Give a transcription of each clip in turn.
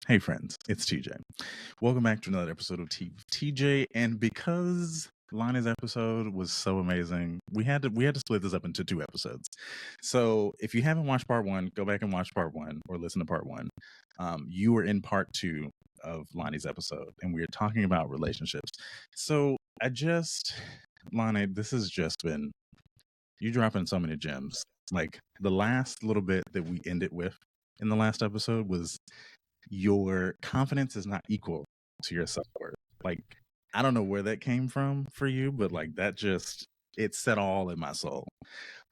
Hey friends, it's TJ. Welcome back to another episode of TJ. And because Lonnie's episode was so amazing, we had to split this up into two episodes. So if you haven't watched part one, go back and watch part one or listen to part one. You were in part two of Lonnie's episode, and we were talking about relationships. So Lonnie, this has just been you dropping so many gems. Like the last little bit that we ended with in the last episode was your confidence is not equal to your self-worth. Like, I don't know where that came from for you, but like that just it set all in my soul.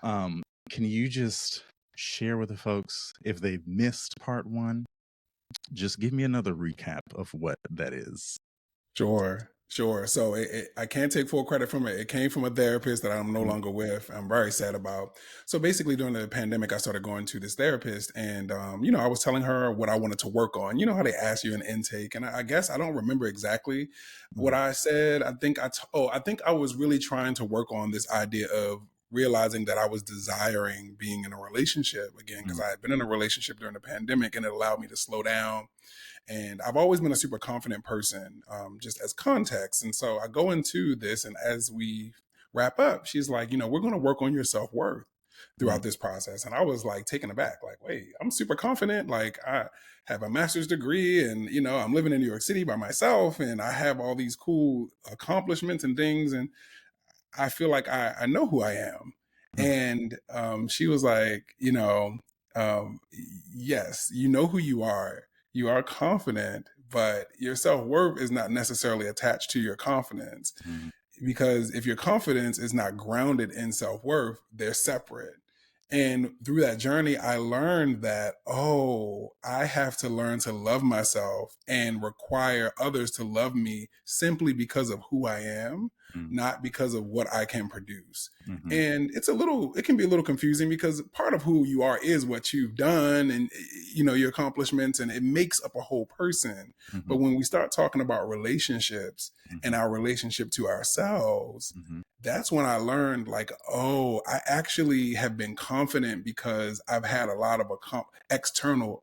Can you just share with the folks if they've missed part one? Just give me another recap of what that is. Sure. So I can't take full credit from it. It came from a therapist that I'm no longer with. I'm very sad about. So basically, during the pandemic, I started going to this therapist, and I was telling her what I wanted to work on. You know how they ask you an intake, and I guess I don't remember exactly what I said. I think I was really trying to work on this idea of realizing that I was desiring being in a relationship again because I had been in a relationship during the pandemic, and it allowed me to slow down. And I've always been a super confident person, just as context. And so I go into this, and as we wrap up, she's like, we're going to work on your self worth throughout this process. And I was like taken aback, like, wait, I'm super confident. Like, I have a master's degree, and, I'm living in New York City by myself, and I have all these cool accomplishments and things. And I feel like I know who I am. And she was like, yes, you know who you are. You are confident, but your self-worth is not necessarily attached to your confidence. Because if your confidence is not grounded in self-worth, they're separate. And through that journey, I learned that, I have to learn to love myself and require others to love me simply because of who I am, not because of what I can produce. And it can be a little confusing because part of who you are is what you've done and, your accomplishments, and it makes up a whole person. But when we start talking about relationships and our relationship to ourselves, that's when I learned, like, I actually have been confident because I've had a lot of external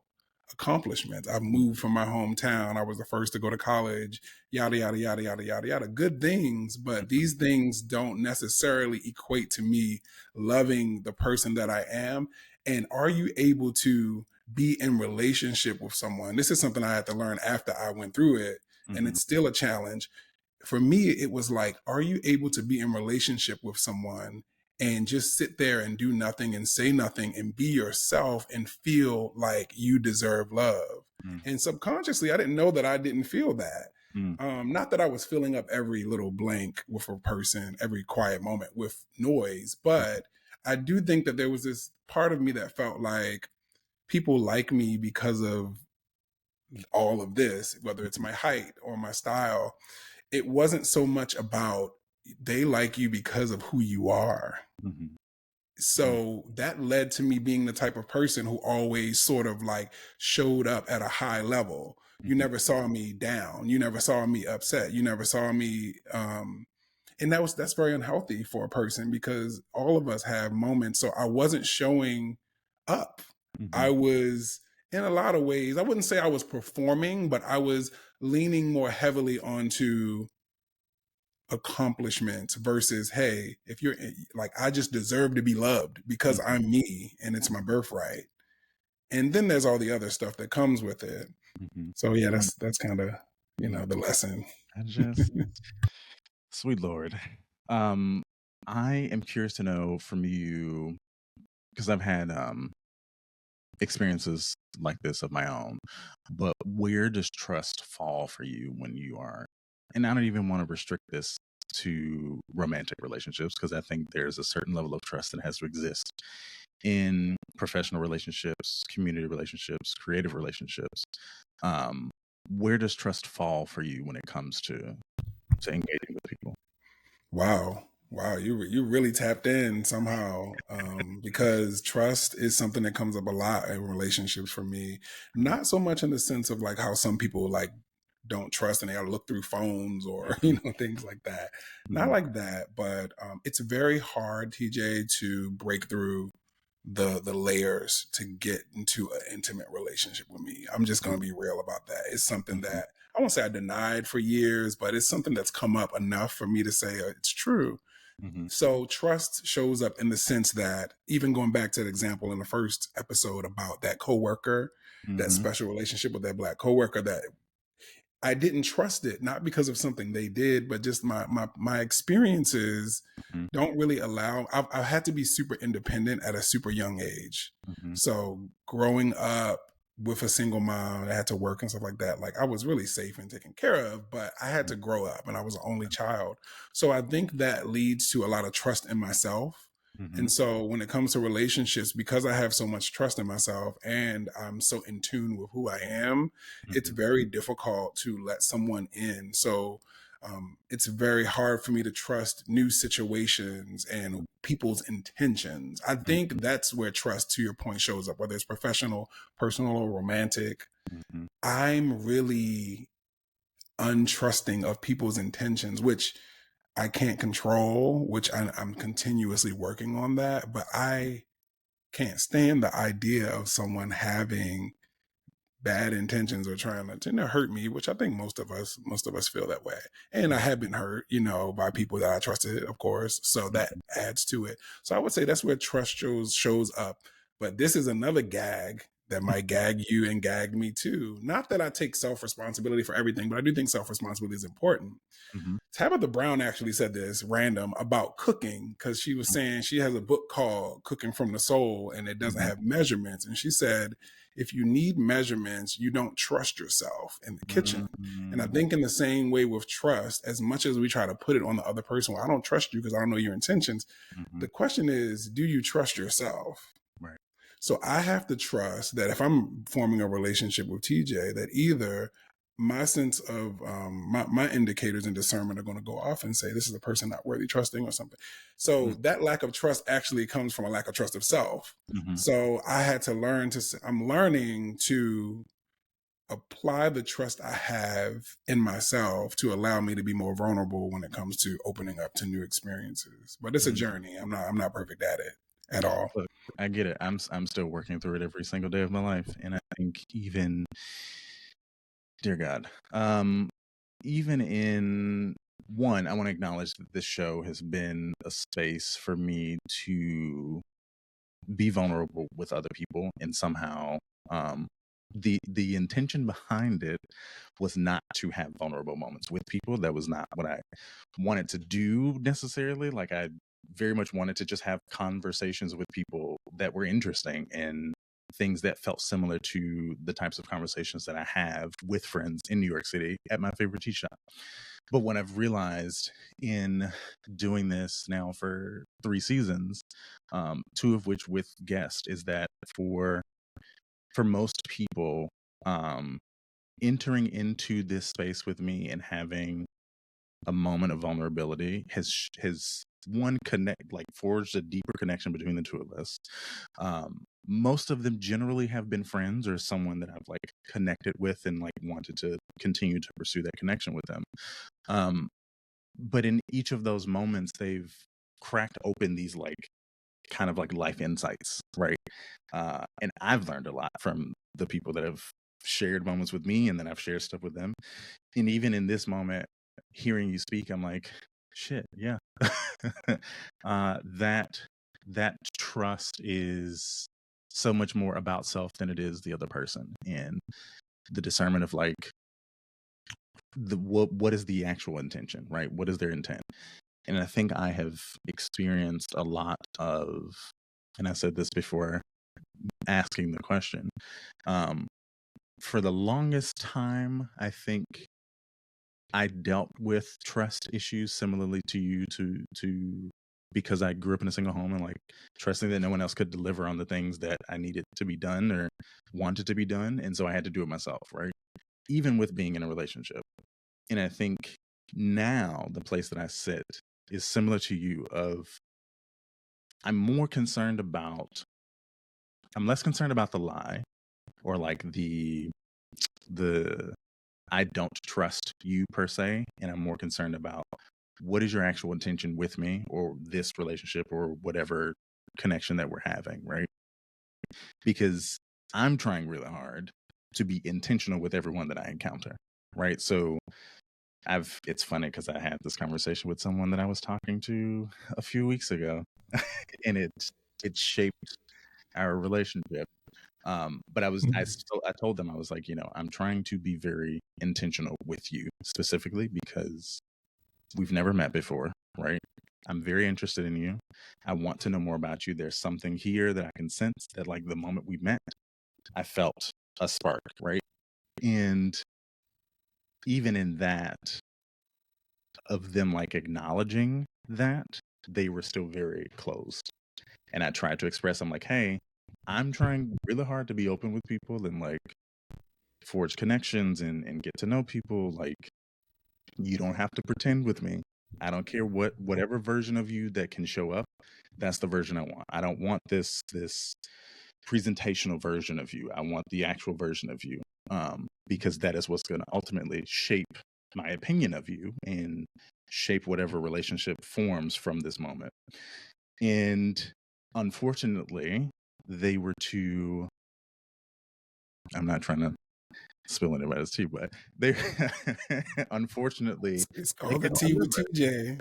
accomplishments. I've moved from my hometown. I was the first to go to college, yada, yada, yada, yada, yada, yada. Good things, but these things don't necessarily equate to me loving the person that I am. And are you able to be in relationship with someone? This is something I had to learn after I went through it, and it's still a challenge. For me, it was like, are you able to be in relationship with someone and just sit there and do nothing and say nothing and be yourself and feel like you deserve love? And subconsciously, I didn't know that I didn't feel that. Not that I was filling up every little blank with a person, every quiet moment with noise, but I do think that there was this part of me that felt like people like me because of all of this, whether it's my height or my style. It wasn't so much about they like you because of who you are. So that led to me being the type of person who always sort of like showed up at a high level. You never saw me down. You never saw me upset. You never saw me, and that's very unhealthy for a person because all of us have moments. So I wasn't showing up. I was, in a lot of ways, I wouldn't say I was performing, but I was leaning more heavily onto accomplishments versus, hey, if you're like, I just deserve to be loved because I'm me and it's my birthright. And then there's all the other stuff that comes with it. So yeah, that's kind of, the lesson. Sweet Lord. I am curious to know from you, because I've had experiences like this of my own, but where does trust fall for you when you are, and I don't even want to restrict this to romantic relationships, because I think there's a certain level of trust that has to exist in professional relationships, community relationships, creative relationships. Where does trust fall for you when it comes to engaging with people? Wow, you really tapped in somehow, because trust is something that comes up a lot in relationships for me. Not so much in the sense of like how some people like don't trust and they gotta look through phones or things like that. Not like that, but it's very hard, TJ, to break through the layers to get into an intimate relationship with me. I'm just going to be real about that. It's something Mhm. that I won't say I denied for years, but it's something that's come up enough for me to say it's true. Mhm. So trust shows up in the sense that, even going back to the example in the first episode about that coworker, that Mhm. special relationship with that Black coworker, that I didn't trust it, not because of something they did, but just my experiences Mhm. don't really allow. I've had to be super independent at a super young age. Mhm. So growing up with a single mom that had to work and stuff like that, like I was really safe and taken care of, but I had to grow up and I was the only child. So I think that leads to a lot of trust in myself. Mhm. And so when it comes to relationships, because I have so much trust in myself and I'm so in tune with who I am, it's Mhm. very difficult to let someone in. So it's very hard for me to trust new situations and people's intentions. I think Mhm. that's where trust, to your point, shows up, whether it's professional, personal, or romantic. Mhm. I'm really untrusting of people's intentions, which I can't control, which I'm continuously working on that. But I can't stand the idea of someone having bad intentions or trying to hurt me, which I think most of us feel that way. And I Right. have been hurt, by people that I trusted, of course. So that Mhm. adds to it. So I would say that's where trust shows up. But this is another gag that might gag you and gag me too. Not that I take self responsibility for everything, but I do think self responsibility is important. Mhm. Tabitha Brown actually said this random about cooking, because she was saying she has a book called Cooking from the Soul and it doesn't Mhm. have measurements. And she said, if you need measurements, you don't trust yourself in the kitchen. And I Mhm. think in the same way with trust, as much as we try to put it on the other person, well, I don't trust you because I don't know your intentions. Mhm. The question is, do you trust yourself? Right. So I have to trust that if I'm forming a relationship with TJ, that either my sense of my indicators and discernment are going to go off and say this is a person not worthy trusting or something. So Mm. that lack of trust actually comes from a lack of trust of self. Mhm. So I had to learn I'm learning to apply the trust I have in myself to allow me to be more vulnerable when it comes to opening up to new experiences. But it's a Mm. journey. I'm not perfect at it at all. Look, I get it. I'm still working through it every single day of my life, and I think even, dear God, even in one, I want to acknowledge that this show has been a space for me to be vulnerable with other people, and somehow, um, the intention behind it was not to have vulnerable moments with people. That was not what I wanted to do necessarily. Like, I very much wanted to just have conversations with people that were interesting and things that felt similar to the types of conversations that I have with friends in New York City at my favorite tea shop. But what I've realized in doing this now for 3 seasons, two of which with guests, is that for most people, um, entering into this space with me and having a moment of vulnerability has one connect like forged a deeper connection between the two of us. Most of them generally have been friends or someone that I've like connected with and like wanted to continue to pursue that connection with them. Um, but in each of those moments, they've cracked open these like kind of like life insights, right? And I've learned a lot from the people that have shared moments with me, and then I've shared stuff with them. And even in this moment, hearing you speak, I'm like, shit, yeah. That trust is so much more about self than it is the other person, and the discernment of like what is the actual intention, right? What is their intent? And I think I have experienced a lot of, and I said this before asking the question, um, for the longest time, I think I dealt with trust issues similarly to you, because I grew up in a single home and like trusting that no one else could deliver on the things that I needed to be done or wanted to be done. And so I had to do it myself, right? Even with being in a relationship. And I think now the place that I sit is similar to you of I'm more concerned about I'm less concerned about the lie or like the I don't trust you per se, and I'm more concerned about what is your actual intention with me or this relationship or whatever connection that we're having, right? because I'm trying really hard to be intentional with everyone that I encounter, right? So it's funny because I had this conversation with someone that I was talking to a few weeks ago, and it shaped our relationship. But I told them, I was like, I'm trying to be very intentional with you specifically because we've never met before, right? I'm very interested in you. I want to know more about you. There's something here that I can sense that, like, the moment we met, I felt a spark, right? And even in that, of them like acknowledging that, they were still very closed. And I tried to express, I'm like, hey, I'm trying really hard to be open with people and like forge connections and get to know people. Like, you don't have to pretend with me. I don't care whatever version of you that can show up, that's the version I want. I don't want this presentational version of you. I want the actual version of you. Because that is what's going to ultimately shape my opinion of you and shape whatever relationship forms from this moment. And unfortunately, they were too, I'm not trying to spill anybody's tea, but they unfortunately It's they called the couldn't Tea with deliver. TJ.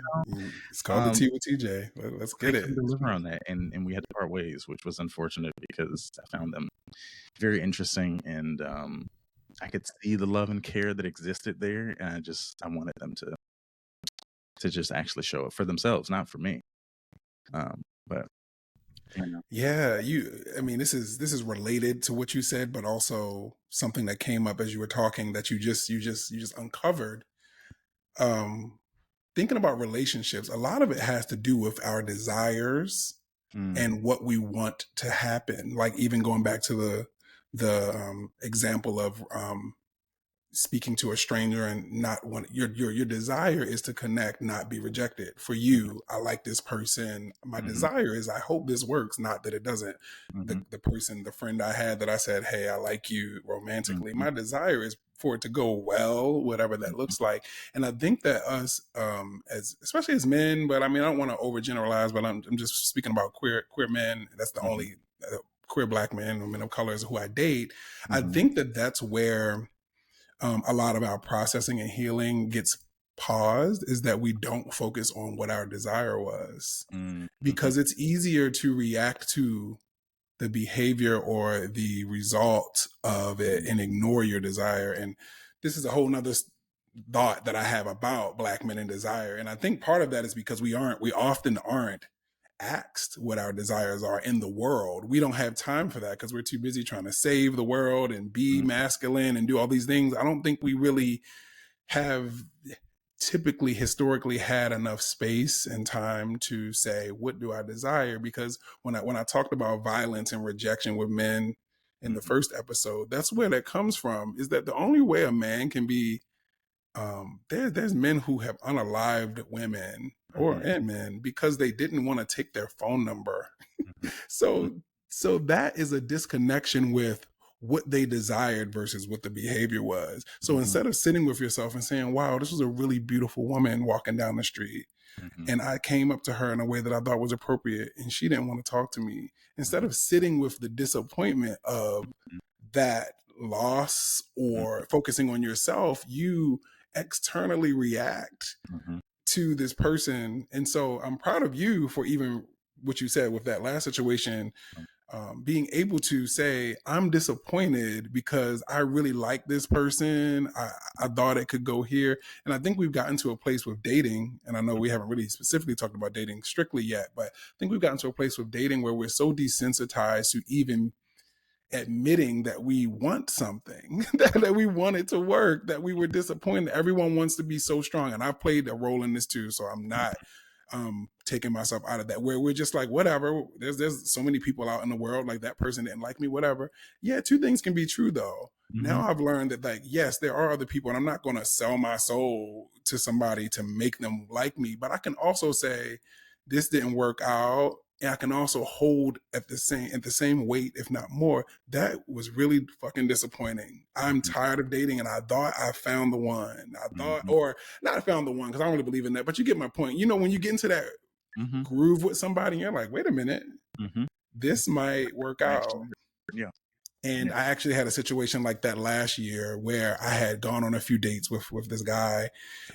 It's called the Tea with TJ. Let's They get it. couldn't deliver on that, and we had to part ways, which was unfortunate because I found them very interesting, and I could see the love and care that existed there, and I wanted them to just actually show up for themselves, not for me. But Yeah, I mean, this is related to what you said, but also something that came up as you were talking that you just uncovered. Um, Thinking about relationships, a lot of it has to do with our desires mm, and what we want to happen. Like even going back to the example of speaking to a stranger and not want your desire is to connect, not be rejected. For you, I like this person. My mhm, desire is I hope this works, not that it doesn't. mhm, The friend I had that I said, hey, I like you romantically. mhm, My desire is for it to go well, whatever that mhm, looks like. And I think that us, as especially as men, but I mean, I don't want to overgeneralize, but I'm just speaking about queer men. That's the mhm, only queer Black men or men of color is who I date. I mhm, think that that's where a lot of our processing and healing gets paused, is that we don't focus on what our desire was, mhm, mhm, because it's easier to react to the behavior or the result of it mhm, and ignore your desire. And this is a whole nother thought that I have about Black men and desire. And I think part of that is because we often aren't asked what our desires are in the world. We don't have time for that because we're too busy trying to save the world and be mhm, masculine and do all these things. I don't think we really have typically historically had enough space and time to say, what do I desire? Because when I talked about violence and rejection with men in the mhm, first episode, that's where that comes from, is that the only way a man can be there's men who have unalived women or mhm, and men because they didn't want to take their phone number. mhm, So so that is a disconnection with what they desired versus what the behavior was. So mhm, instead of sitting with yourself and saying, wow, this was a really beautiful woman walking down the street, mhm, and I came up to her in a way that I thought was appropriate, and she didn't want to talk to me, instead of sitting with the disappointment of that loss mhm, or focusing on yourself, you externally react mhm, to this person. And so I'm proud of you for even what you said with that last situation, being able to say, I'm disappointed because I really like this person. I thought it could go here. And I think we've gotten to a place with dating, and I know we haven't really specifically talked about dating strictly yet, but I think we've gotten to a place with dating where we're so desensitized to even admitting that we want something, that we want it to work, that we were disappointed. Everyone wants to be so strong. And I've played a role in this too. So I'm not taking myself out of that, where we're just like, whatever, there's so many people out in the world, like that person didn't like me, whatever. Yeah, two things can be true though. mhm, Now I've learned that, like, yes, there are other people, and I'm not going to sell my soul to somebody to make them like me, but I can also say this didn't work out, and I can also hold at the same weight, if not more. That was really fucking disappointing. I'm mhm, tired of dating, and I thought I found the one. I thought, mhm, or not found the one, because I don't really believe in that. But you get my point. You know, when you get into that mhm, groove with somebody, and you're like, wait a minute, mhm. this might work out. Actually, yeah. And Yeah. I actually had a situation like that last year where I had gone on a few dates with this guy.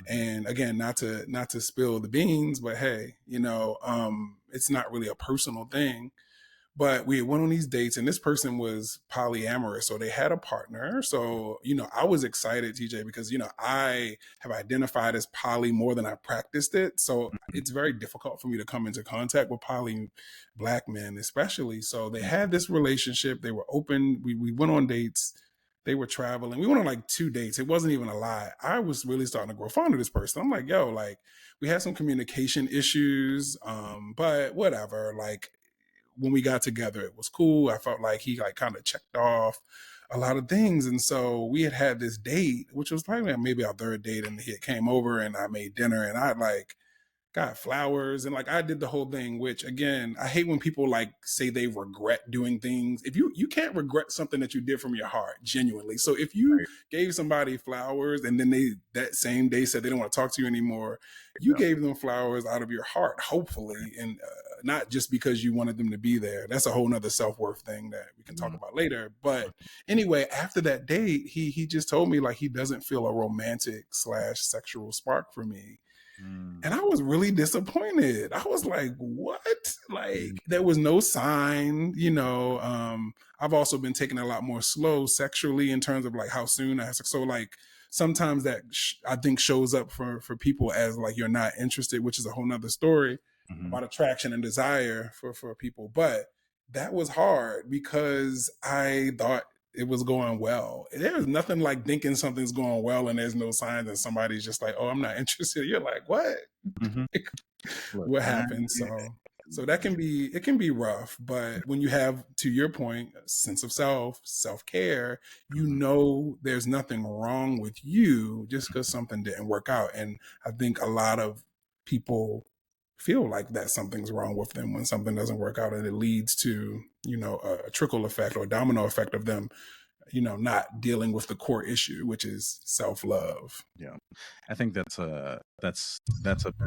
And again, not to spill the beans, but hey, it's not really a personal thing. But we went on these dates, and this person was polyamorous. So they had a partner. So, I was excited, TJ, because, I have identified as poly more than I practiced it. So Mhm. it's very difficult for me to come into contact with poly Black men, especially. So they Yeah. had this relationship. They were open. We went on dates. They were traveling. We went on like 2 dates. It wasn't even a lie. I was really starting to grow fond of this person. I'm like, yo, like, we had some communication issues, but whatever. Like, when we got together, it was cool. I felt like he like kind of checked off a lot of things. And so we had this date, which was probably maybe our third date. And he came over and I made dinner, and I like got flowers, and like I did the whole thing, which again, I hate when people like say they regret doing things. If you can't regret something that you did from your heart genuinely. So if you Right. gave somebody flowers and then they that same day said they don't want to talk to you anymore, you Yeah. gave them flowers out of your heart, hopefully, and not just because you wanted them to be there. That's a whole nother self-worth thing that we can talk Mhm. about later. But anyway, after that date, he just told me like he doesn't feel a romantic slash sexual spark for me, Mm. and I was really disappointed. I was like, what? Mhm. Like, there was no sign. I've also been taking it a lot more slow sexually in terms of like how soon I have sex. So like sometimes that I think shows up for people as like you're not interested, which is a whole nother story Mhm. about attraction and desire for people. But that was hard because I thought it was going well. There's nothing like thinking something's going well and there's no signs, and somebody's just like, "Oh, I'm not interested." You're like, "What? Mhm. Look, What happened?" So that can be rough, but when you have, to your point, a sense of self-care, Mhm. there's nothing wrong with you just because something didn't work out. And I think a lot of people feel like that something's wrong with them when something doesn't work out, and it leads to a trickle effect or a domino effect of them not dealing with the core issue, which is self-love. Yeah. I think that's a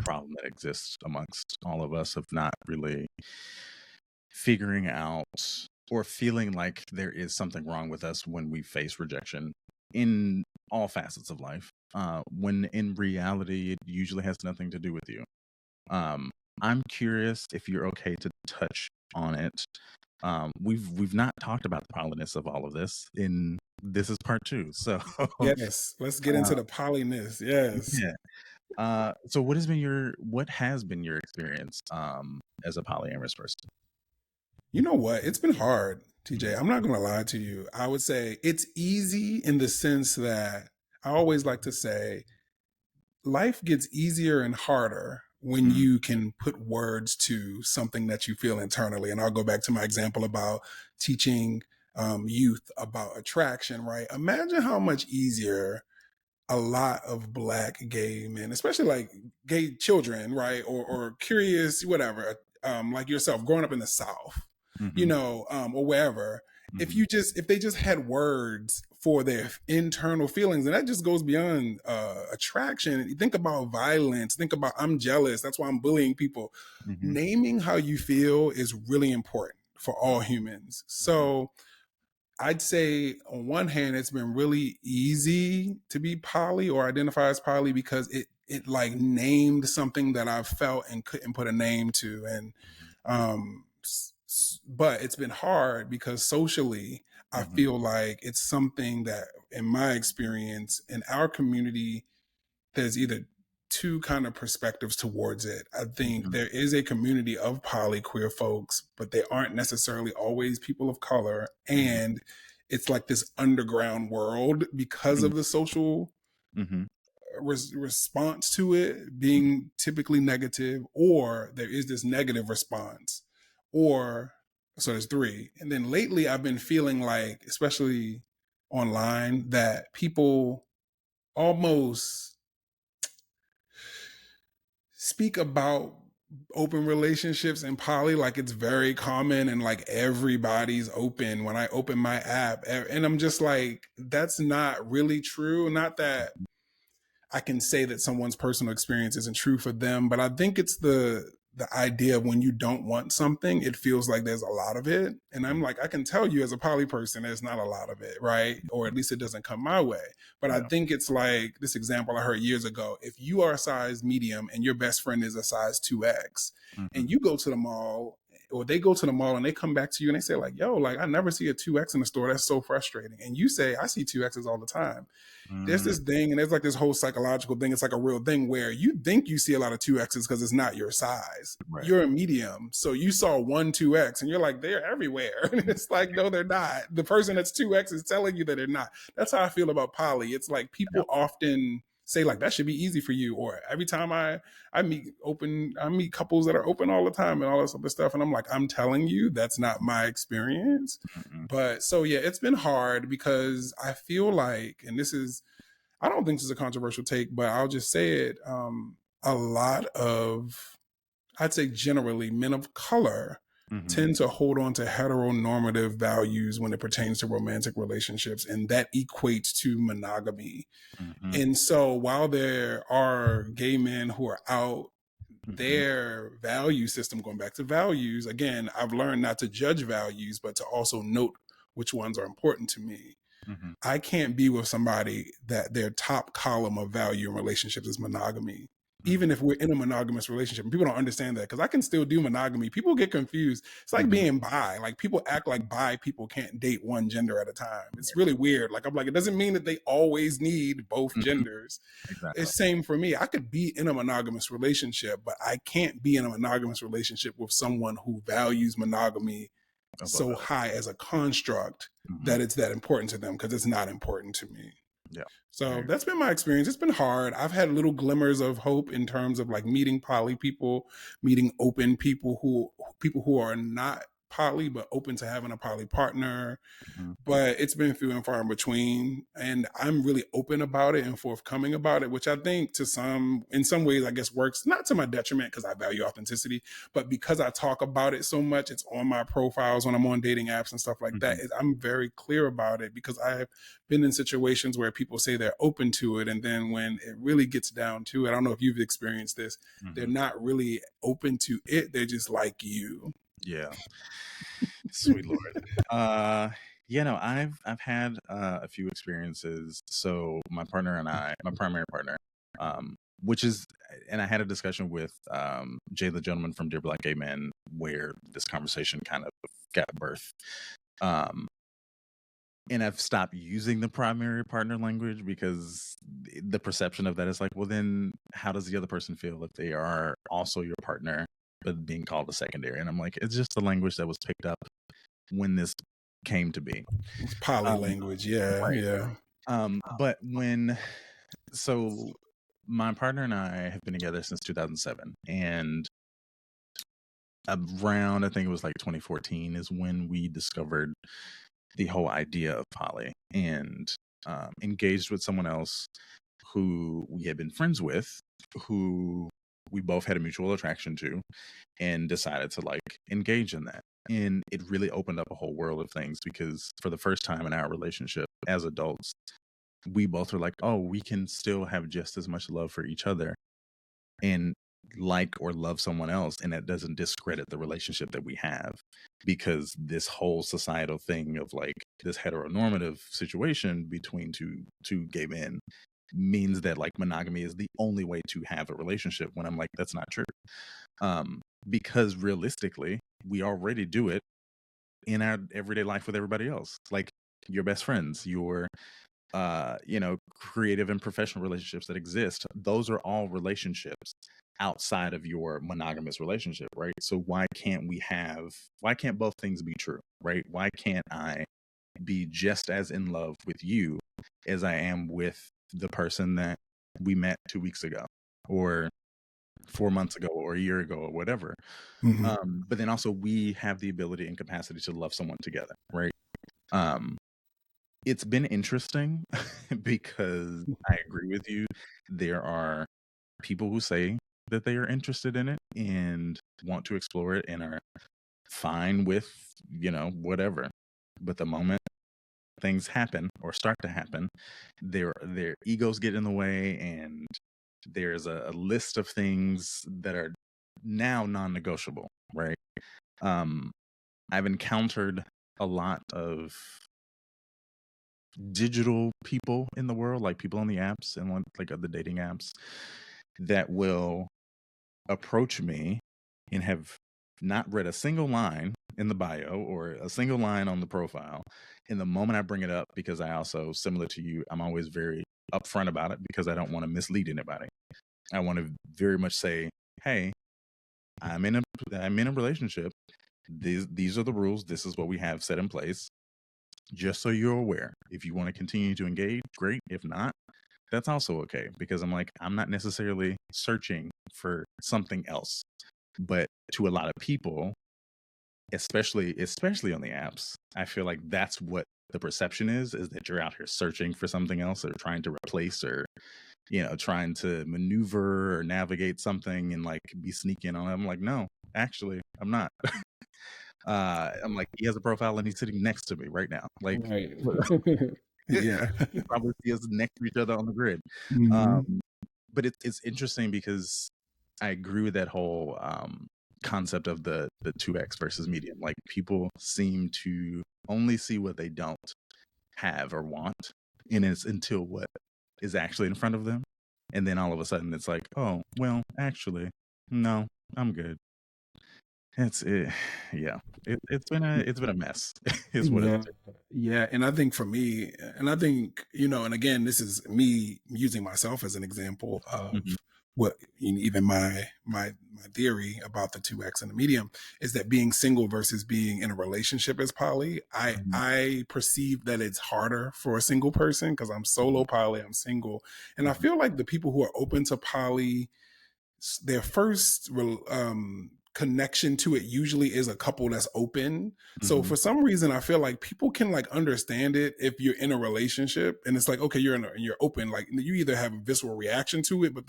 problem that exists amongst all of us of not really figuring out or feeling like there is something wrong with us when we face rejection in all facets of life. When in reality, it usually has nothing to do with you. Um, I'm curious if you're okay to touch on it. We've not talked about the polyness of all of this. In this is part two. So Yes, let's get uh, into the polyness. Yes. yeah. So what has been your experience as a polyamorous person? You know what? It's been hard, TJ. Mhm. I'm not going to lie to you. I would say it's easy in the sense that I always like to say life gets easier and harder when Mm, you can put words to something that you feel internally. And I'll go back to my example about teaching youth about attraction, right? Imagine how much easier a lot of Black gay men, especially like gay children, right, or curious, whatever, like yourself, growing up in the South, mhm, or wherever. mhm, If they just had words for their internal feelings, and that just goes beyond attraction. You think about violence. Think about I'm jealous. That's why I'm bullying people. mhm, Naming how you feel is really important for all humans. mhm, So I'd say on one hand, it's been really easy to be poly or identify as poly because it like named something that I've felt and couldn't put a name to. And but it's been hard because socially, I mhm, feel like it's something that, in my experience, in our community, there's either two kind of perspectives towards it. I think mhm, there is a community of poly queer folks, but they aren't necessarily always people of color. mhm, And it's like this underground world because mhm, of the social mhm, response to it being typically negative, or there is this negative response, or so there's three. And then lately, I've been feeling like, especially online, that people almost speak about open relationships and poly like it's very common and like everybody's open when I open my app. And I'm just like, that's not really true. Not that I can say that someone's personal experience isn't true for them, but I think it's the idea of when you don't want something, it feels like there's a lot of it. And I'm like, I can tell you as a poly person, there's not a lot of it, right? Or at least it doesn't come my way. But I Yeah. think it's like this example I heard years ago. If you are a size medium and your best friend is a size 2X, Mhm. and you go to the mall, or they go to the mall and they come back to you and they say, like, yo, like I never see a 2X in the store. That's so frustrating. And you say, I see 2Xs all the time. There's Mm, this thing, and there's like this whole psychological thing. It's like a real thing where you think you see a lot of 2Xs because it's not your size. right. You're a medium. So you saw one 2X and you're like, they're everywhere. And it's like, no, they're not. The person that's 2X is telling you that they're not. That's how I feel about poly. It's like Yeah. people often say like that should be easy for you. Or every time I meet couples that are open all the time and all this other stuff. And I'm like, I'm telling you, that's not my experience. Mm-mm. But so yeah, it's been hard because I feel like, and this is, I don't think this is a controversial take, but I'll just say it. A lot of, I'd say generally, men of color Mhm. tend to hold on to heteronormative values when it pertains to romantic relationships, and that equates to monogamy. Mhm. And so while there are gay men who are out, Mhm. their value system, going back to values, again, I've learned not to judge values, but to also note which ones are important to me. Mhm. I can't be with somebody that their top column of value in relationships is monogamy. Mhm. Even if we're in a monogamous relationship, and people don't understand that because I can still do monogamy. People get confused. It's like Mhm. being bi. Like people act like bi people can't date one gender at a time. It's Right. really weird. Like I'm like, it doesn't mean that they always need both Mhm. genders. Exactly. It's same for me. I could be in a monogamous relationship, but I can't be in a monogamous relationship with someone who values monogamy Above so it. high as a construct Mhm. that it's that important to them because it's not important to me. Yeah. So Very. that's been my experience. It's been hard. I've had little glimmers of hope in terms of like meeting poly people, meeting open people who are not poly but open to having a poly partner, Mhm. but it's been few and far in between. And I'm really open about it and forthcoming about it, which I think in some ways, I guess works not to my detriment because I value authenticity, but because I talk about it so much, it's on my profiles when I'm on dating apps and stuff like that. Mhm. I'm very clear about it because I have been in situations where people say they're open to it. And then when it really gets down to it, I don't know if you've experienced this, they're Mhm. not really open to it. They're just like you. Yeah. Sweet Lord. Uh, I've had a few experiences. So my partner and I, my primary partner, which is, and I had a discussion with Jay, the gentleman from Dear Black Gay Men, where this conversation kind of got birth. Um, and I've stopped using the primary partner language because the perception of that is like, well, then how does the other person feel if they are also your partner, but being called a secondary? And I'm like, it's just the language that was picked up when this came to be. It's poly Um, language. Yeah. right. Yeah. But so my partner and I have been together since 2007, and around, I think it was like 2014 is when we discovered the whole idea of poly and engaged with someone else who we had been friends with, who we both had a mutual attraction to, and decided to like engage in that. And it really opened up a whole world of things because for the first time in our relationship as adults, we both were like, oh, we can still have just as much love for each other and like or love someone else. And that doesn't discredit the relationship that we have because this whole societal thing of like this heteronormative situation between two gay men means that like monogamy is the only way to have a relationship when I'm like, that's not true. Because realistically, we already do it in our everyday life with everybody else. Like your best friends, your creative and professional relationships that exist. Those are all relationships outside of your monogamous relationship, right? So why can't both things be true, right? Why can't I be just as in love with you as I am with the person that we met 2 weeks ago or 4 months ago or a year ago or whatever? Mhm. But then also we have the ability and capacity to love someone together, right? Um, it's been interesting because I agree with you. There are people who say that they are interested in it and want to explore it and are fine with, whatever. But the moment things happen or start to happen, their egos get in the way and there's a list of things that are now non-negotiable, right? I've encountered a lot of digital people in the world, like people on the apps and like other dating apps, that will approach me and have not read a single line in the bio or a single line on the profile. In the moment I bring it up, because I also, similar to you, I'm always very upfront about it because I don't want to mislead anybody. I want to very much say, hey, I'm in a relationship. These are the rules. This is what we have set in place. Just so you're aware. If you want to continue to engage, great. If not, that's also okay, because I'm not necessarily searching for something else. But to a lot of people, especially on the apps, I feel like that's what the perception is that you're out here searching for something else, or trying to replace, or trying to maneuver or navigate something and like be sneaking on it. I'm like, no, actually, I'm not. I'm like, he has a profile and he's sitting next to me right now. Like, Right. Yeah. you probably see us next to each other on the grid. Mhm. But it's interesting because I agree with that whole concept of the 2x versus medium. Like, people seem to only see what they don't have or want, and it's until what is actually in front of them, and then all of a sudden it's like, oh well, actually, no, I'm good. It's it, yeah. It's been a mess. Is what Yeah. it's. Yeah. And I think for me, and I think, and again, this is me using myself as an example Mhm, of what even my theory about the 2x and the medium is that being single versus being in a relationship as poly, I mhm, I perceive that it's harder for a single person because I'm mhm, solo poly, I'm single. And I mhm, feel like the people who are open to poly, their first connection to it usually is a couple that's open. So mhm, for some reason, I feel like people can like understand it if you're in a relationship and it's like, okay, you're open. Like you either have a visceral reaction to it, but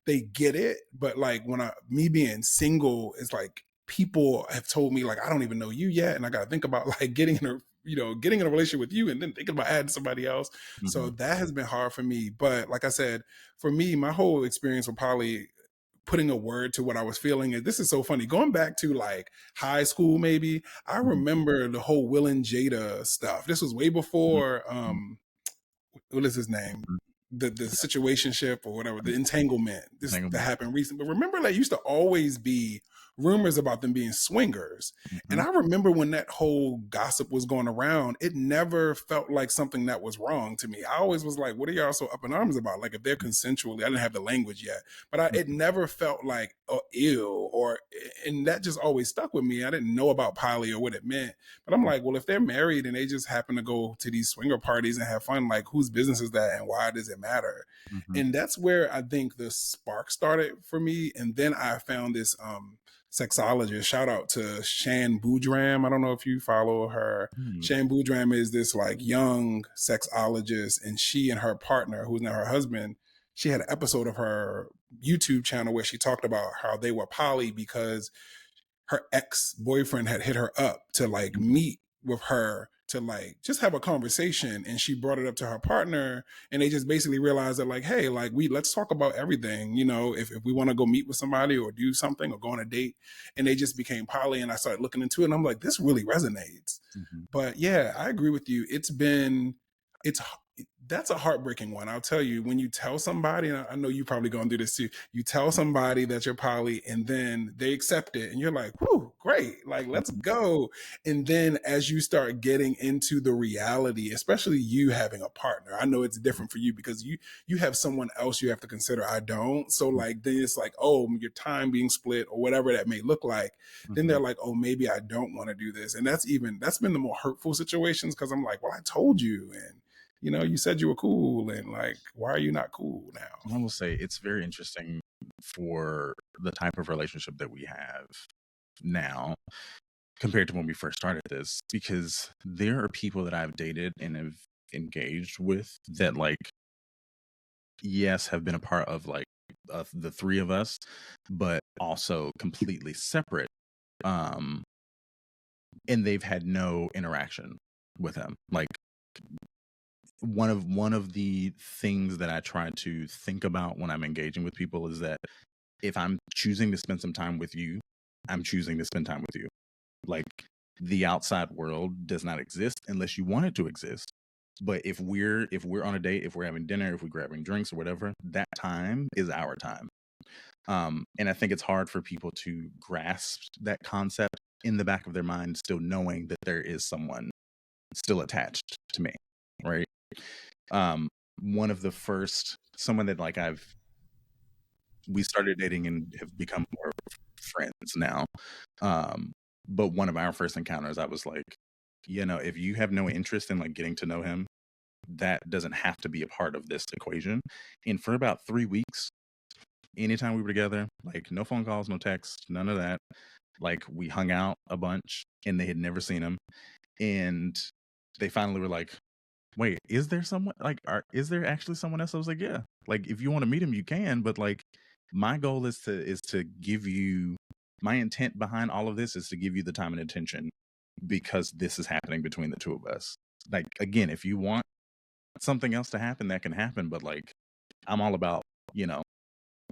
they get it. But like me being single, it's like people have told me like, I don't even know you yet. And I got to think about like getting in a relationship with you and then thinking about adding somebody else. So mhm, that has been hard for me. But like I said, for me, my whole experience with poly, putting a word to what I was feeling. And this is so funny. Going back to like high school, maybe, I mhm, remember the whole Will and Jada stuff. This was way mhm, before mhm, what is his name? mhm. The Yeah, situationship or whatever, the mhm. entanglement. This that Entanglement. happened recent. But remember, like used to always be rumors about them being swingers. And Mhm, I remember when that whole gossip was going around, it never felt like something that was wrong to me. I always was like, what are y'all so up in arms about? Like if they're consensually, I didn't have the language yet, but it mhm, never felt like, oh, ew, and that just always stuck with me. I didn't know about poly or what it meant. But I'm like, well, if they're married and they just happen to go to these swinger parties and have fun, like whose business is that and why does it matter? mhm, And that's where I think the spark started for me. And then I found this sexologist. Shout out to Shan Boudram. I don't know if you follow her. mhm, Shan Boudram is this like young sexologist, and she and her partner, who's now her husband, she had an episode of her YouTube channel where she talked about how they were poly because her ex-boyfriend had hit her up to like mhm, meet with her to like just have a conversation, and she brought it up to her partner, and they just basically realized that like, hey, like let's talk about everything, if we want to go meet with somebody or do something or go on a date. And they just became poly, and I started looking into it and I'm like, this really resonates. mhm. But yeah, I agree with you. It's that's a heartbreaking one. I'll tell you, when you tell somebody, and I know you probably going through this too, you tell somebody that you're poly and then they accept it and you're like, whew, great, like let's go. And then as you start getting into the reality, especially you having a partner, I know it's different for you because you have someone else you have to consider. I don't. So like then it's like, oh, your time being split or whatever that may look like. Then Mhm. they're like, oh, maybe I don't want to do this. And that's been the more hurtful situations because I'm like, well, I told you, and you said you were cool, and like, why are you not cool now? I will say it's very interesting for the type of relationship that we have now compared to when we first started this, because there are people that I've dated and have engaged with that, like, yes, have been a part of like the three of us, but also completely separate. Um, and they've had no interaction with him. Like, one of the things that I try to think about when I'm engaging with people is that if I'm choosing to spend some time with you, I'm choosing to spend time with you. Like, the outside world does not exist unless you want it to exist. But if we're on a date, if we're having dinner, if we're grabbing drinks or whatever, that time is our time. And I think it's hard for people to grasp that concept in the back of their mind, still knowing that there is someone still attached to me, right? One of the first, someone that like we started dating and have become more friends now. But one of our first encounters, I was like, if you have no interest in like getting to know him, that doesn't have to be a part of this equation. And for about 3 weeks, anytime we were together, like no phone calls, no texts, none of that. Like we hung out a bunch and they had never seen him. And they finally were like, wait, is there someone like, is there actually someone else? I was like, yeah, like if you want to meet him, you can. But like my goal is to give you, my intent behind all of this is to give you the time and attention because this is happening between the two of us. Like, again, if you want something else to happen, that can happen. But like, I'm all about,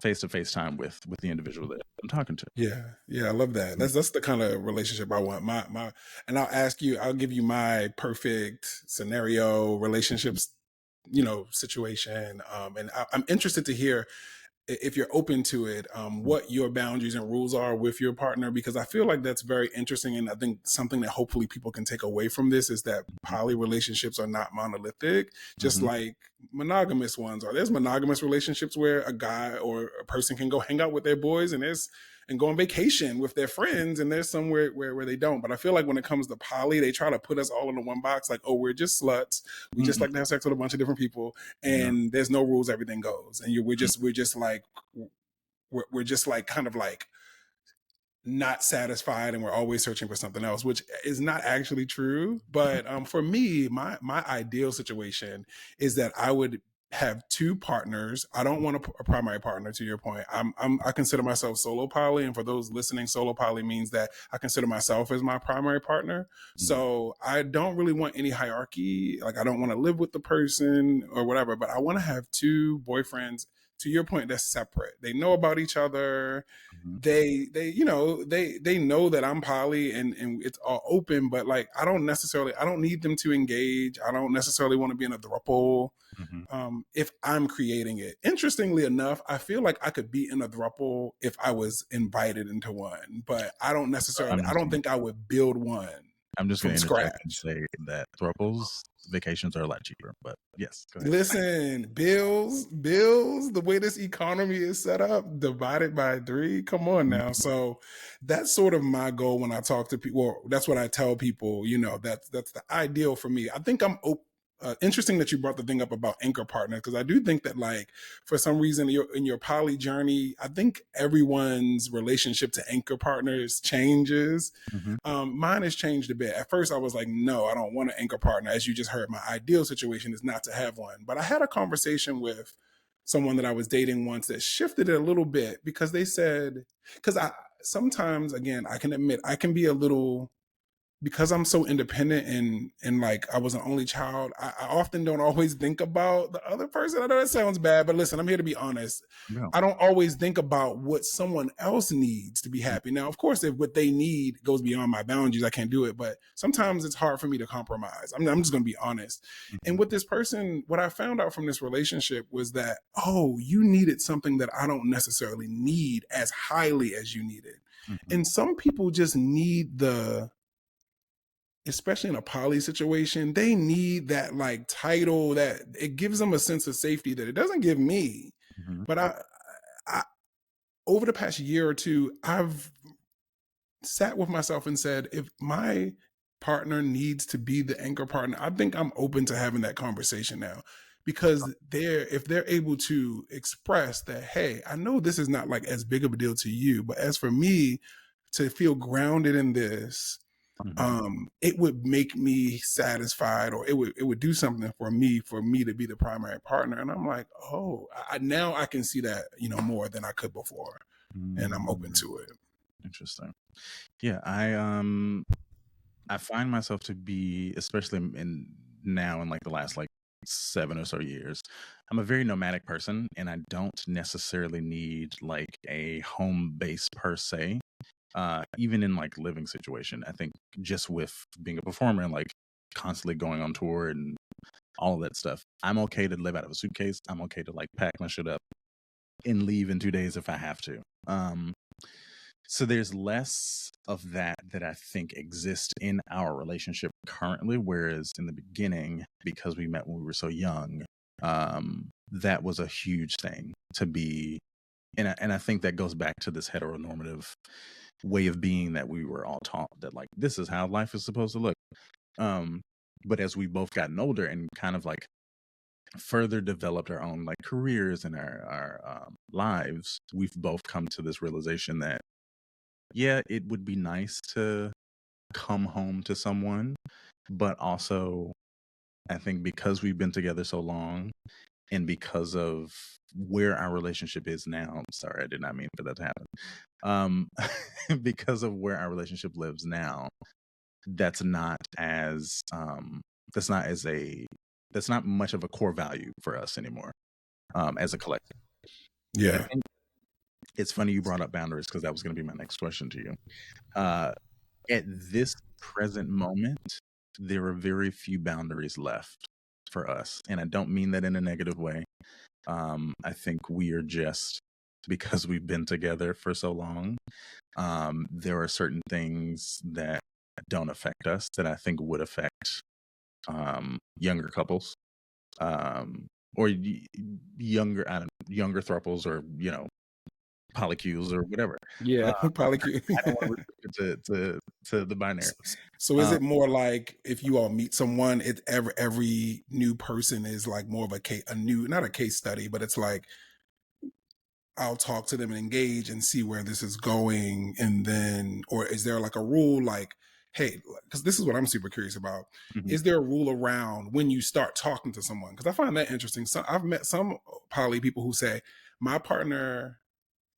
face-to-face time with the individual that I'm talking to. Yeah, I love that. That's the kind of relationship I want. My and I'll give you my perfect scenario relationships, situation. And I'm interested to hear if you're open to it, what your boundaries and rules are with your partner, because I feel like that's very interesting. And I think something that hopefully people can take away from this is that poly relationships are not monolithic, just like monogamous ones are. There's monogamous relationships where a guy or a person can go hang out with their boys and go on vacation with their friends, and there's somewhere where they don't. But I feel like when it comes to poly, they try to put us all into one box, like, oh, we're just sluts. We just like to have sex with a bunch of different people, and there's no rules, everything goes. And we're just like kind of like not satisfied, and we're always searching for something else, which is not actually true. But for me, my ideal situation is that I would have two partners. I don't want a primary partner. To your point, I consider myself solo poly, and for those listening, solo poly means that I consider myself as my primary partner. So I don't really want any hierarchy. Like, I don't want to live with the person or whatever, but I want to have two boyfriends. To your point, that's separate. They know about each other. They know that I'm poly, and it's all open, but like I don't need them to engage. I don't necessarily want to be in a throuple. If I'm creating it. Interestingly enough, I feel like I could be in a throuple if I was invited into one, but I don't think I would build one I'm just from going to interject and scratch. say that thruples vacations are a lot cheaper. But yes, go ahead. Listen, bills, the way this economy is set up, divided by 3. Come on now. So that's sort of my goal when I talk to people. Well, that's what I tell people, that's the ideal for me. I think I'm interesting that you brought the thing up about anchor partners, because I do think that, like, for some reason in your poly journey, I think everyone's relationship to anchor partners changes. Mine has changed a bit. At first, I was like, no, I don't want an anchor partner. As you just heard, my ideal situation is not to have one. But I had a conversation with someone that I was dating once that shifted it a little bit, because they said, because I sometimes, again, I can admit I can be a little, because I'm so independent, and like I was an only child, I often don't always think about the other person. I know that sounds bad, but listen, I'm here to be honest. No. I don't always think about what someone else needs to be happy. Now, of course, if what they need goes beyond my boundaries, I can't do it. But sometimes it's hard for me to compromise. I'm just going to be honest. And with this person, what I found out from this relationship was that, oh, you needed something that I don't necessarily need as highly as you need it. And some people just need especially in a poly situation, they need that like title that it gives them a sense of safety that it doesn't give me. But I over the past year or two, I've sat with myself and said, if my partner needs to be the anchor partner, I think I'm open to having that conversation now, because if they're able to express that, hey, I know this is not like as big of a deal to you, but as for me to feel grounded in this, it would make me satisfied, or it would do something for me to be the primary partner. And I'm like, oh, now I can see that, more than I could before. And I'm open to it. Interesting. Yeah, I find myself to be, especially in now in like the last like 7 or so years. I'm a very nomadic person, and I don't necessarily need like a home base per se. Even in like living situation, I think just with being a performer and like constantly going on tour and all of that stuff, I'm okay to live out of a suitcase. I'm okay to like pack my shit up and leave in 2 days if I have to. So there's less of that I think exists in our relationship currently, whereas in the beginning, because we met when we were so young, that was a huge thing to be. And I think that goes back to this heteronormative way of being that we were all taught, that like this is how life is supposed to look. But as we both gotten older and kind of like further developed our own like careers and our lives, we've both come to this realization that yeah, it would be nice to come home to someone, but also I think because we've been together so long and because of where our relationship is now, I'm sorry, I did not mean for that to happen. Because of where our relationship lives now, that's not as that's not as a that's not much of a core value for us anymore, as a collective. And I Yeah. think it's funny you brought up boundaries, because that was going to be my next question to you. At this present moment, there are very few boundaries left for us, and I don't mean that in a negative way. I think we are just, because we've been together for so long, there are certain things that don't affect us that I think would affect younger couples, or younger, I don't know, younger thruples, or polycules or whatever. Yeah. Probably. I don't want to restrict it to the binary. So is Um, it more like if you all meet someone, it every new person is like more of a new, not a case study, but it's like I'll talk to them and engage and see where this is going, and then, or is there like a rule like, hey, because this is what I'm super curious about. mhm. Is there a rule around when you start talking to someone? Because I find that interesting. So I've met some poly people who say my partner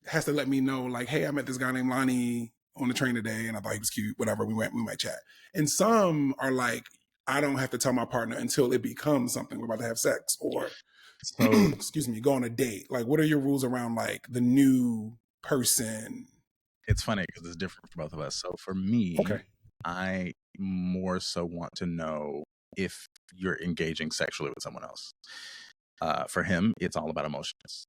has to let me know, like, hey, I met this guy named Lonnie on the train today and I thought he was cute, whatever, we might chat. And some are like, I don't have to tell my partner until it becomes something, we're about to have sex, or So excuse me, go on a date. Like, what are your rules around like the new person? it's funny because it's different for both of us. So for me, Okay. I more so want to know if you're engaging sexually with someone else. For him, it's all about emotions.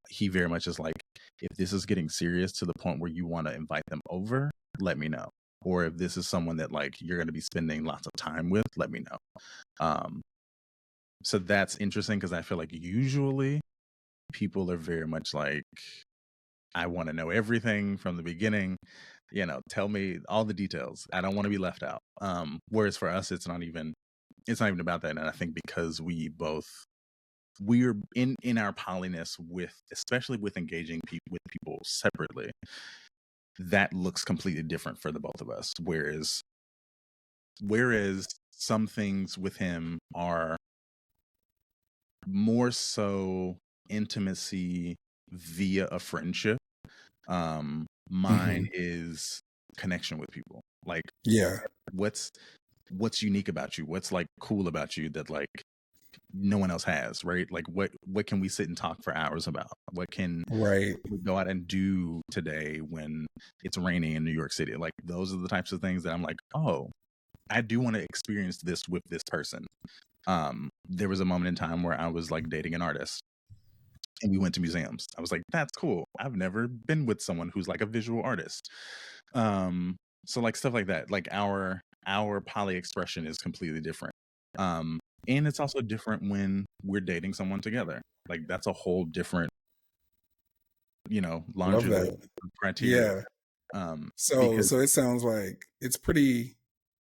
He very much is like, if this is getting serious to the point where you want to invite them over, let me know. Or if this is someone that like you're going to be spending lots of time with, let me know. Um, so that's interesting, because I feel like usually people are very much like, I want to know everything from the beginning. Tell me all the details. I don't want to be left out. Whereas for us, it's not even about that. And I think because we're in our polyness, with especially with engaging with people separately, that looks completely different for the both of us. Whereas some things with him are more so intimacy via a friendship. Mine Hmm. is connection with people. Like, Yeah. what's unique about you? What's like cool about you that like no one else has, right? Like, what can we sit and talk for hours about? What can Right. we go out and do today when it's raining in New York City? Like, those are the types of things that I'm like, oh, I do want to experience this with this person. There was a moment in time where I was like dating an artist, and we went to museums. I was like, that's cool. I've never been with someone who's like a visual artist. So like stuff like that. Like our poly expression is completely different. And it's also different when we're dating someone together. Like, that's a whole different, Love laundry list that. of criteria. Yeah. So Because so it sounds like it's pretty,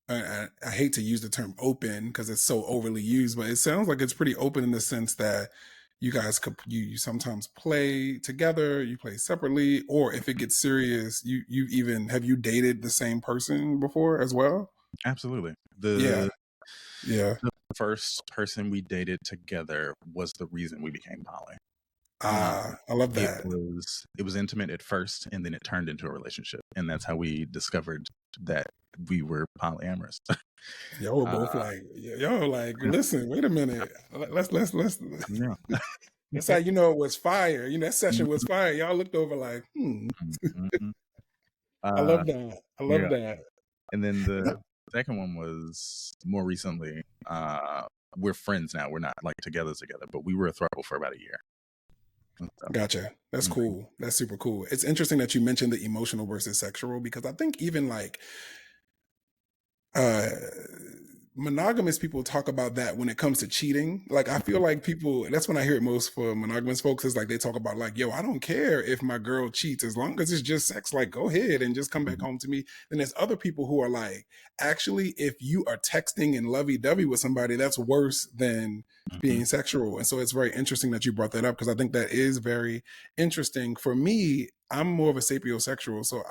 I hate to use the term open because it's so overly used, but it sounds like it's pretty open in the sense that you guys could, you sometimes play together, you play separately, or if it gets serious, you even, have you dated the same person before as well? absolutely, Yeah. the Yeah. first person we dated together was the reason we became poly. I love It that. was intimate at first, and then it turned into a relationship, and that's how we discovered that we were polyamorous. Y'all were both Uh, like, y'all like, yeah, listen, wait a minute. Let's yeah. that's how you know it was fire. You know, that session was fire. Y'all looked over like, Mhm. I Uh, love that. I love yeah. that. And then the second one was more recently. We're friends now. We're not like together, but we were a throuple for about a year. So, Gotcha. That's mhm, cool. That's super cool. It's interesting that you mentioned the emotional versus sexual, because I think even like uh monogamous people talk about that when it comes to cheating. Like I feel mhm, like people, that's when I hear it most for monogamous folks, is like they talk about like, yo, I don't care if my girl cheats as long as it's just sex, like go ahead and just come back mhm, home to me. Then there's other people who are like, actually, if you are texting and lovey-dovey with somebody, that's worse than mhm, being sexual. And so it's very interesting that you brought that up, because I think that is very interesting. For me, I'm more of a sapiosexual, so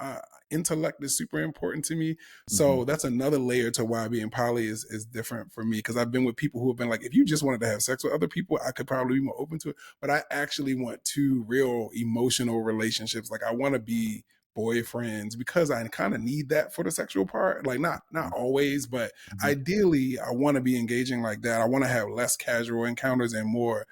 intellect is super important to me. mhm, So that's another layer to why being poly is different for me, because I've been with people who have been like, if you just wanted to have sex with other people, I could probably be more open to it. But I actually want two real emotional relationships. Like I want to be boyfriends, because I kind of need that for the sexual part. Like not always, but mhm, ideally I want to be engaging like that. I want to have less casual encounters and more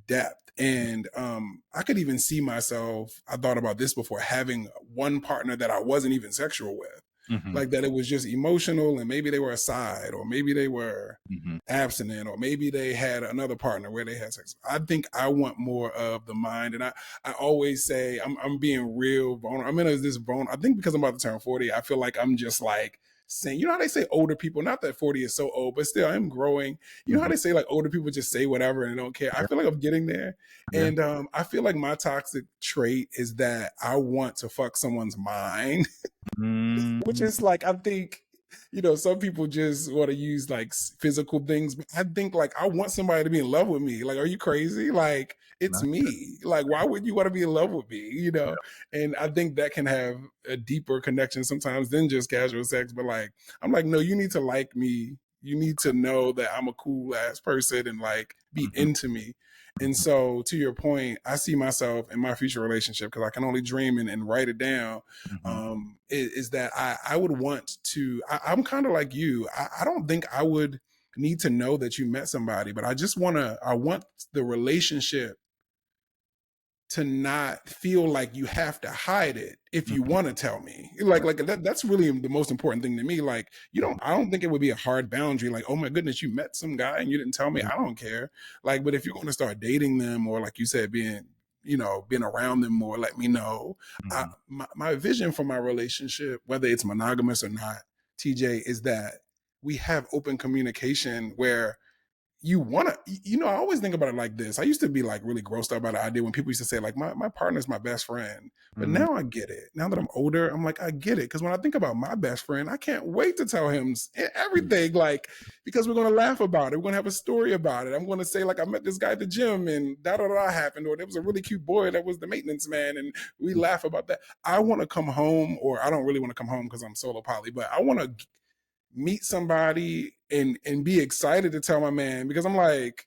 depth. And I could even see myself, I thought about this before, having one partner that I wasn't even sexual with. mhm, Like that it was just emotional, and maybe they were aside, or maybe they were mhm, abstinent, or maybe they had another partner where they had sex. I think I want more of the mind. And I always say I'm being real vulnerable. I'm in this vulnerable. I think because I'm about to turn 40, I feel like I'm just like saying, you know how they say older people, not that 40 is so old, but still I'm growing. You know how mhm. they say like older people just say whatever and don't care. I Yeah, feel like I'm getting there. yeah. And I feel like my toxic trait is that I want to fuck someone's mind, which Mm, is like, I think, you know, some people just want to use like physical things. But I think like I want somebody to be in love with me. Like, are you crazy? Like, it's not me. Like, why would you want to be in love with me? You know? And I think that can have a deeper connection sometimes than just casual sex. But like, I'm like, no, you need to like me. You need to know that I'm a cool ass person and like be mhm, into me. And mhm, so, to your point, I see myself in my future relationship, because I can only dream and write it down. mhm, Is that I would want to, I'm kind of like you. I don't think I would need to know that you met somebody, but I want the relationship to not feel like you have to hide it if you mhm. want to tell me. Right. Like that's really the most important thing to me. Like Mhm, I don't think it would be a hard boundary. Like, oh my goodness, you met some guy and you didn't tell me. mhm, I don't care. Like, but if you're going to start dating them, or like you said, being around them more, let me know. mhm, My vision for my relationship, whether it's monogamous or not, TJ, is that we have open communication where you want to, I always think about it like this. I used to be like really grossed out by the idea when people used to say like my partner's my best friend, but mhm, now I get it. Now that I'm older, I'm like, I get it. Because when I think about my best friend, I can't wait to tell him mhm. everything, like, because we're going to laugh about it, we're going to have a story about it. I'm going to say like, I met this guy at the gym and da da da happened, or there was a really cute boy that was the maintenance man, and we laugh about that. I want to come home, or I don't really want to come home because I'm solo poly, but I want to meet somebody and be excited to tell my man, because I'm like,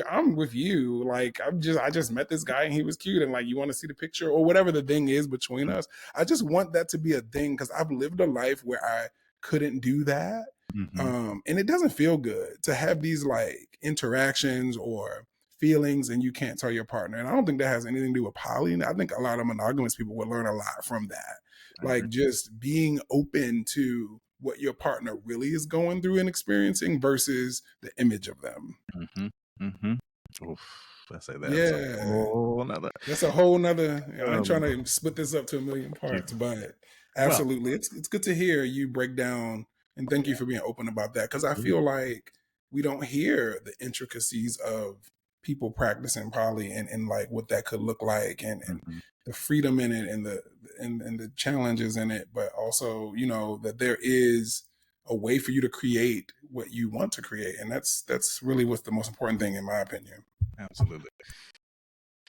I'm with you. Like, I just met this guy and he was cute, and like, you want to see the picture or whatever the thing is between us. I just want that to be a thing, because I've lived a life where I couldn't do that. Mhm, And it doesn't feel good to have these like interactions or feelings and you can't tell your partner. And I don't think that has anything to do with poly. And I think a lot of monogamous people would learn a lot from that. I agree. Like just being open to what your partner really is going through and experiencing versus the image of them. Mhm, mhm. Oof, I say that's a Yeah. whole nother. That's a whole nother. I ain't trying Um, to split this up to a million yeah. parts, but Well, absolutely, it's good to hear you break down, and thank you yeah, for being open about that, because I yeah. feel like we don't hear the intricacies of people practicing poly, and like what that could look like, and Mhm, the freedom in it, and the challenges in it, but also that there is a way for you to create what you want to create, and that's really what's the most important thing in my opinion. absolutely.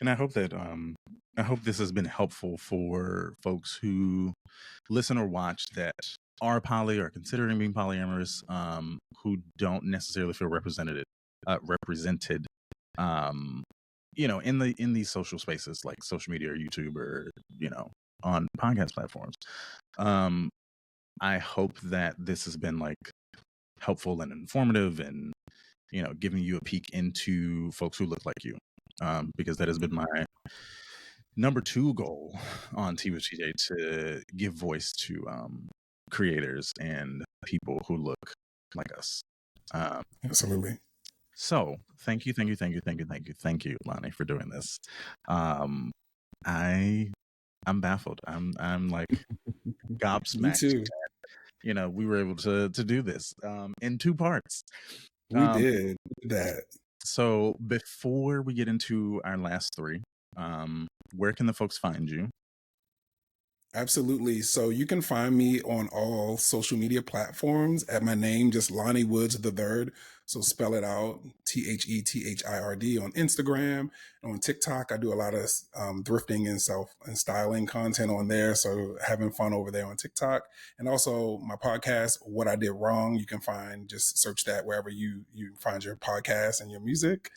And I hope this has been helpful for folks who listen or watch that are poly or considering being polyamorous, who don't necessarily feel represented, um, in these social spaces like social media or YouTube or on podcast platforms. Um, I hope that this has been like helpful and informative and, giving you a peek into folks who look like you. Because that has been my number 2 goal on Tea with TJ, to give voice to creators and people who look like us. Absolutely. So thank you, Lonnie, for doing this. I'm baffled. I'm like gobsmacked. Me too. We were able to do this in 2 parts. We did that. So before we get into our last 3, where can the folks find you? Absolutely. So you can find me on all social media platforms at my name, just Lonnie Woods III. So spell it out, THETHIRD, on Instagram. On TikTok, I do a lot of thrifting and styling content on there. So having fun over there on TikTok. And also my podcast, What I Did Wrong, you can find, just search that wherever you find your podcast and your music.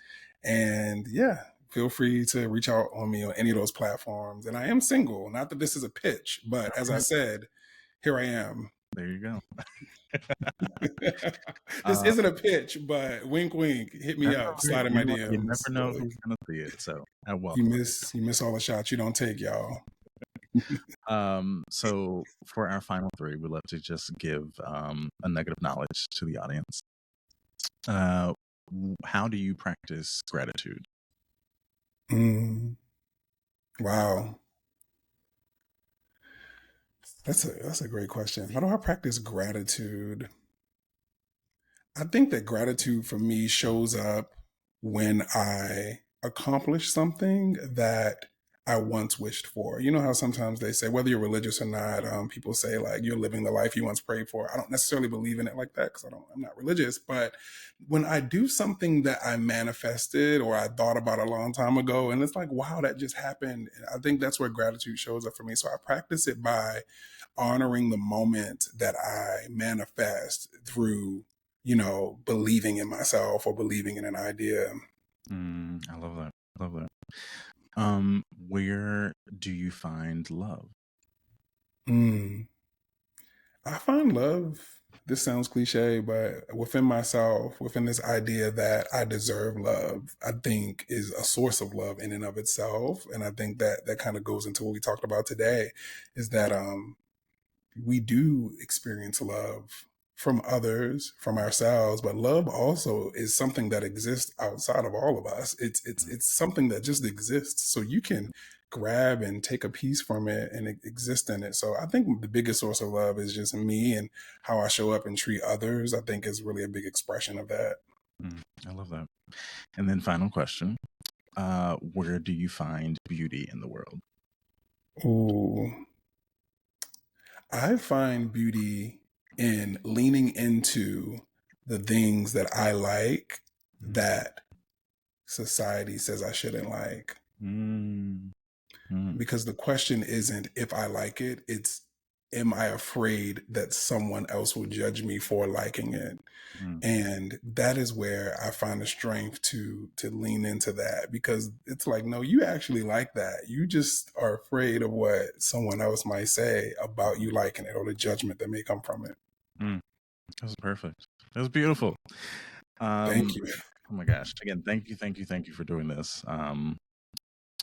And yeah, feel free to reach out on me on any of those platforms. And I am single. Not that this is a pitch, but as I said, here I am. There you go. This isn't a pitch, but wink, wink. Hit me up. Slide in my DMs. You never know who's gonna see it. So I welcome. You miss all the shots you don't take, y'all. So for our final 3, we'd love to just give a nugget of knowledge to the audience. How do you practice gratitude? Wow. That's a great question. How do I practice gratitude? I think that gratitude for me shows up when I accomplish something that I once wished for. You know how sometimes they say, whether you're religious or not, people say like you're living the life you once prayed for. I don't necessarily believe in it like that because I'm not religious. But when I do something that I manifested or I thought about a long time ago, and it's like, wow, that just happened. I think that's where gratitude shows up for me. So I practice it by honoring the moment that I manifest through, believing in myself or believing in an idea. I love that. Where do you find love? I find love, this sounds cliche, but within myself, within this idea that I deserve love, I think is a source of love in and of itself. And I think that kind of goes into what we talked about today, is that we do experience love from others, from ourselves, but love also is something that exists outside of all of us. It's something that just exists. So you can grab and take a piece from it and exist in it. So I think the biggest source of love is just me, and how I show up and treat others, I think is really a big expression of that. I love that. And then final question, where do you find beauty in the world? Ooh. I find beauty in leaning into the things that I like that society says I shouldn't like. Because the question isn't if I like it, it's am I afraid that someone else will judge me for liking it? And that is where I find the strength to lean into that, because it's like, no, you actually like that. You just are afraid of what someone else might say about you liking it or the judgment that may come from it. That was perfect. That was beautiful. Thank you. Oh my gosh. Again, thank you for doing this.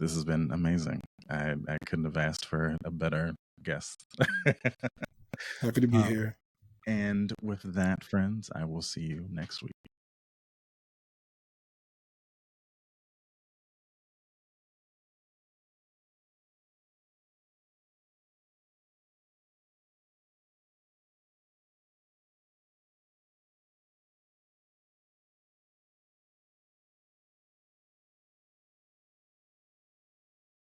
This has been amazing. I couldn't have asked for a better guest. Happy to be here. And with that, friends, I will see you next week.